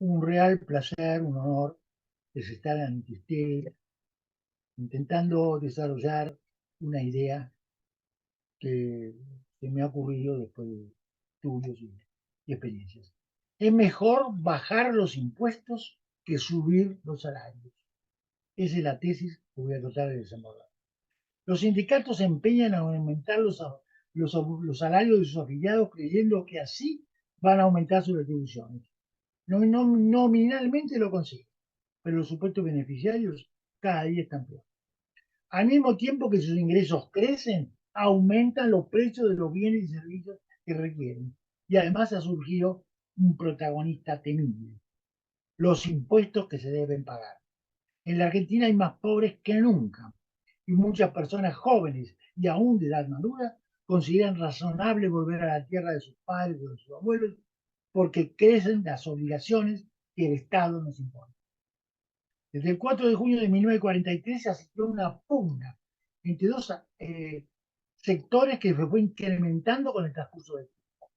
un real placer, un honor es estar ante usted intentando desarrollar una idea que, que me ha ocurrido después de estudios y experiencias. Es mejor bajar los impuestos que subir los salarios. Esa es la tesis que voy a tratar de desenvolver. Los sindicatos se empeñan en aumentar los salarios de sus afiliados creyendo que así van a aumentar sus retribuciones. Nominalmente lo consiguen, pero los supuestos beneficiarios cada día están peor. Al mismo tiempo que sus ingresos crecen, aumentan los precios de los bienes y servicios que requieren. Y además ha surgido un protagonista temible, los impuestos que se deben pagar. En la Argentina hay más pobres que nunca y muchas personas jóvenes y aún de edad madura consideran razonable volver a la tierra de sus padres o de sus abuelos porque crecen las obligaciones que el Estado nos impone. Desde el 4 de junio de 1943 se asistió a una pugna entre dos sectores que se fue incrementando con el transcurso del tiempo.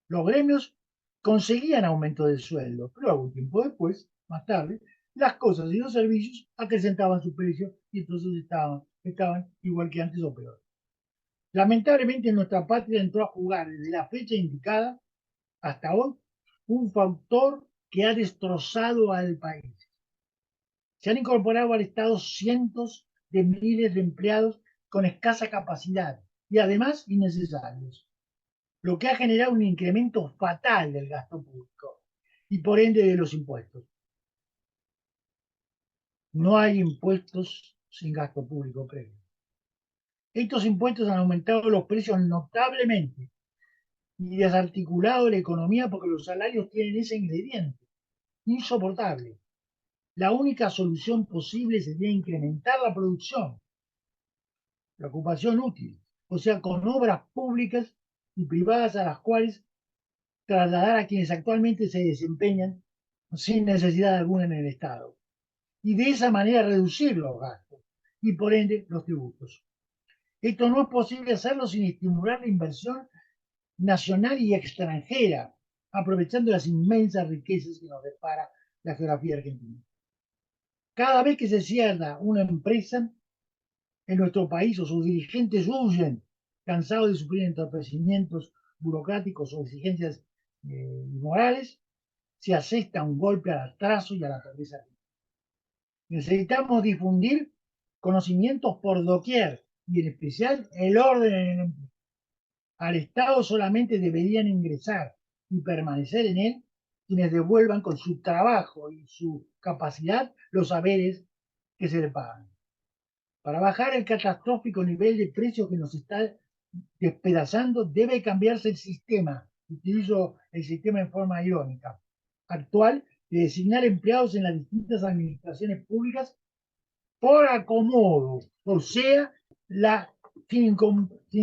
Los gremios conseguían aumento del sueldo, pero algún tiempo después, más tarde, las cosas y los servicios acrecentaban su precio y entonces estaban igual que antes o peor. Lamentablemente nuestra patria entró a jugar desde la fecha indicada hasta hoy un factor que ha destrozado al país. Se han incorporado al Estado cientos de miles de empleados con escasa capacidad y además innecesarios, lo que ha generado un incremento fatal del gasto público y por ende de los impuestos. No hay impuestos sin gasto público previo. Estos impuestos han aumentado los precios notablemente y desarticulado la economía porque los salarios tienen ese ingrediente insoportable. La única solución posible sería incrementar la producción, la ocupación útil, o sea, con obras públicas y privadas a las cuales trasladar a quienes actualmente se desempeñan sin necesidad alguna en el Estado. Y de esa manera reducir los gastos y por ende los tributos. Esto no es posible hacerlo sin estimular la inversión nacional y extranjera, aprovechando las inmensas riquezas que nos depara la geografía argentina. Cada vez que se cierra una empresa en nuestro país o sus dirigentes huyen, cansados de sufrir entorpecimientos burocráticos o exigencias morales, se asesta un golpe al atraso y a la pobreza. Necesitamos difundir conocimientos por doquier y en especial el orden en el empleo. Al Estado solamente deberían ingresar y permanecer en él quienes devuelvan con su trabajo y su capacidad los saberes que se le pagan. Para bajar el catastrófico nivel de precios que nos está despedazando, debe cambiarse el sistema. Utilizo el sistema en forma irónica actual de designar empleados en las distintas administraciones públicas por acomodo, o sea, la sin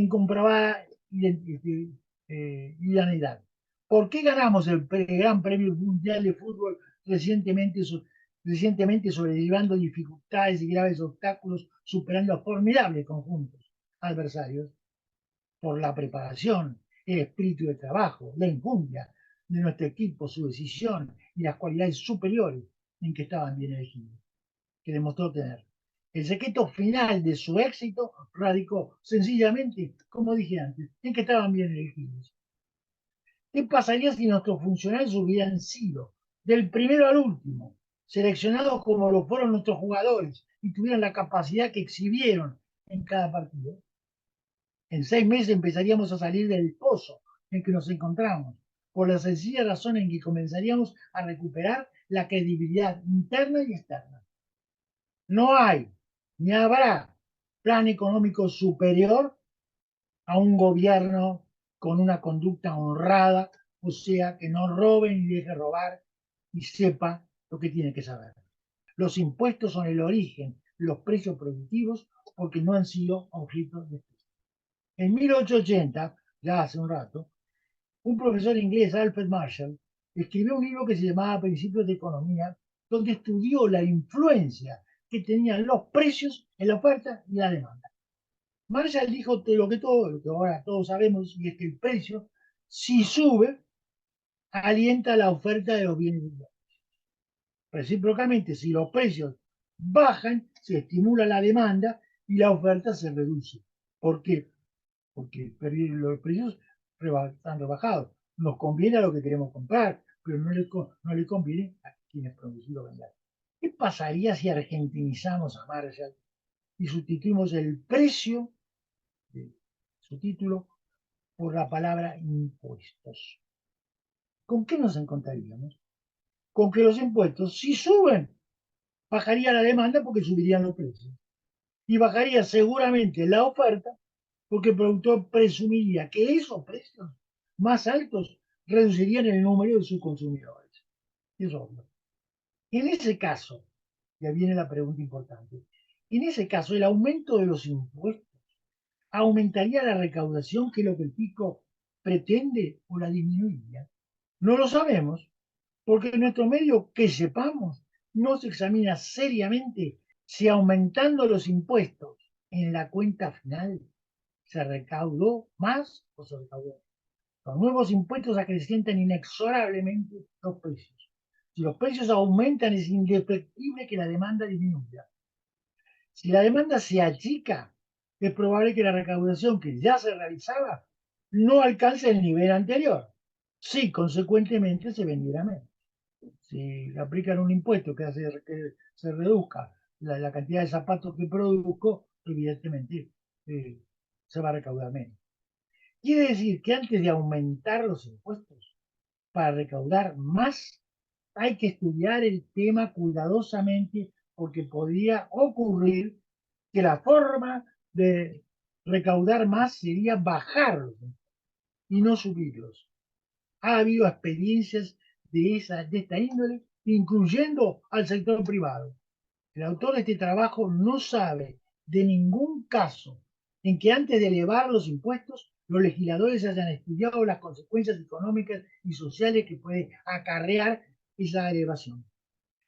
comprobada idoneidad. ¿Por qué ganamos el Gran Premio Mundial de Fútbol recientemente sobrellevando dificultades y graves obstáculos, superando a formidables conjuntos adversarios? Por la preparación, el espíritu de trabajo, la enjundia de nuestro equipo, su decisión y las cualidades superiores en que estaban bien elegidos, que demostró tener. El secreto final de su éxito radicó sencillamente, como dije antes, en que estaban bien elegidos. ¿Qué pasaría si nuestros funcionarios hubieran sido, del primero al último, seleccionados como lo fueron nuestros jugadores y tuvieran la capacidad que exhibieron en cada partido? En 6 meses empezaríamos a salir del pozo en que nos encontramos, por la sencilla razón en que comenzaríamos a recuperar la credibilidad interna y externa. No hay ni habrá plan económico superior a un gobierno con una conducta honrada, o sea, que no robe ni deje robar y sepa lo que tiene que saber. Los impuestos son el origen de los precios productivos porque no han sido objeto de estudio. En 1880, ya hace un rato, un profesor inglés, Alfred Marshall, escribió un libro que se llamaba Principios de Economía, donde estudió la influencia que tenían los precios en la oferta y la demanda. Marshall dijo lo que ahora todos sabemos, y es que el precio, si sube, alienta la oferta de los bienes y servicios. Recíprocamente, si los precios bajan, se estimula la demanda y la oferta se reduce. ¿Por qué? Porque los precios están rebajados. Nos conviene a lo que queremos comprar, pero no le conviene a quienes producen o venden. ¿Qué pasaría si argentinizamos a Marshall y sustituimos el precio de su título por la palabra impuestos? ¿Con qué nos encontraríamos? Con que los impuestos, si suben, bajaría la demanda porque subirían los precios. Y bajaría seguramente la oferta porque el productor presumiría que esos precios más altos reducirían el número de sus consumidores. Es obvio. En ese caso, ya viene la pregunta importante, en ese caso el aumento de los impuestos aumentaría la recaudación, que es lo que el pico pretende, o la disminuiría. No lo sabemos, porque en nuestro medio, que sepamos, no se examina seriamente si aumentando los impuestos en la cuenta final se recaudó más o se recaudó. Los nuevos impuestos acrecientan inexorablemente los precios. Si los precios aumentan, es indefectible que la demanda disminuya. Si la demanda se achica, es probable que la recaudación que ya se realizaba no alcance el nivel anterior. Sí, consecuentemente se vendiera menos. Si aplican un impuesto que hace que se reduzca la cantidad de zapatos que produzco, evidentemente se va a recaudar menos. Quiere decir que antes de aumentar los impuestos para recaudar más, hay que estudiar el tema cuidadosamente, porque podría ocurrir que la forma de recaudar más sería bajarlos y no subirlos. Ha habido experiencias de esta índole, incluyendo al sector privado. El autor de este trabajo no sabe de ningún caso en que antes de elevar los impuestos, los legisladores hayan estudiado las consecuencias económicas y sociales que puede acarrear esa elevación.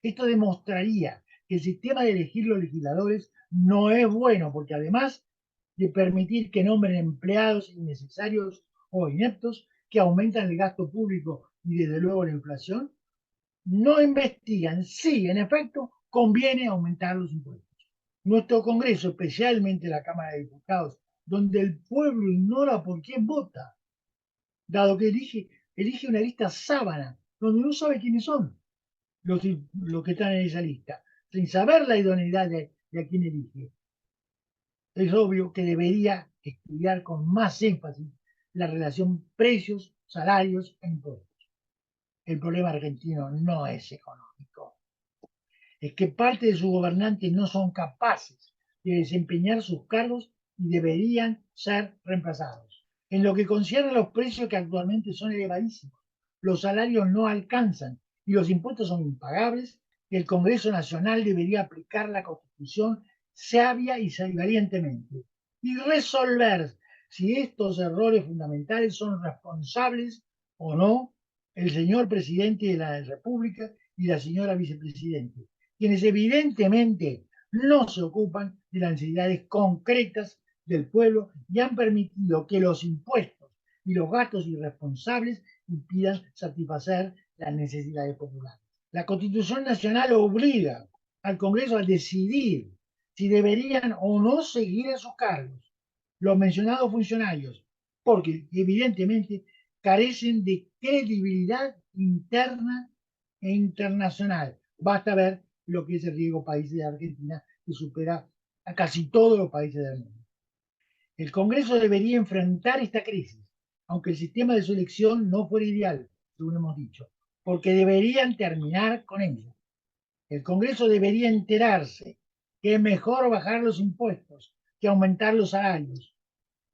Esto demostraría que el sistema de elegir los legisladores no es bueno, porque además de permitir que nombren empleados innecesarios o ineptos que aumentan el gasto público y desde luego la inflación, no investigan si, en efecto, conviene aumentar los impuestos. Nuestro Congreso, especialmente la Cámara de Diputados, donde el pueblo ignora por quién vota, dado que elige una lista sábana, donde no sabe quiénes son los que están en esa lista, sin saber la idoneidad de a quién elige. Es obvio que debería estudiar con más énfasis la relación precios, salarios e impuestos. El problema argentino no es económico, es que parte de sus gobernantes no son capaces de desempeñar sus cargos y deberían ser reemplazados. En lo que concierne a los precios, que actualmente son elevadísimos, los salarios no alcanzan y los impuestos son impagables, el Congreso Nacional debería aplicar la Constitución sabia y valientemente y resolver si estos errores fundamentales son responsables o no el señor presidente de la República y la señora vicepresidenta, quienes evidentemente no se ocupan de las necesidades concretas del pueblo y han permitido que los impuestos y los gastos irresponsables impidan satisfacer las necesidades populares. La Constitución Nacional obliga al Congreso a decidir si deberían o no seguir en sus cargos los mencionados funcionarios, porque evidentemente carecen de credibilidad interna e internacional. Basta ver lo que es el riesgo país de Argentina, que supera a casi todos los países del mundo. El Congreso debería enfrentar esta crisis, aunque el sistema de su elección no fuera ideal, según hemos dicho, porque deberían terminar con ella. El Congreso debería enterarse que es mejor bajar los impuestos que aumentar los salarios,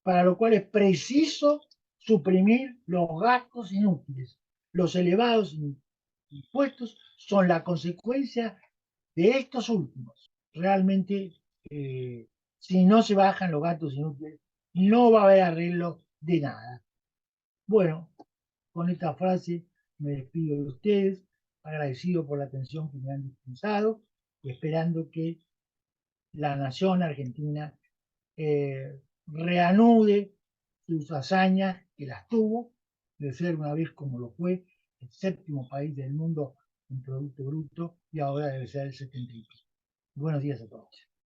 para lo cual es preciso suprimir los gastos inútiles. Los elevados impuestos son la consecuencia de estos últimos. Realmente, si no se bajan los gastos inútiles, no va a haber arreglo de nada. Bueno, con esta frase me despido de ustedes, agradecido por la atención que me han dispensado y esperando que la nación argentina reanude sus hazañas, que las tuvo, de ser una vez, como lo fue, el séptimo país del mundo en Producto Bruto y ahora debe ser el 70 y pico. Buenos días a todos.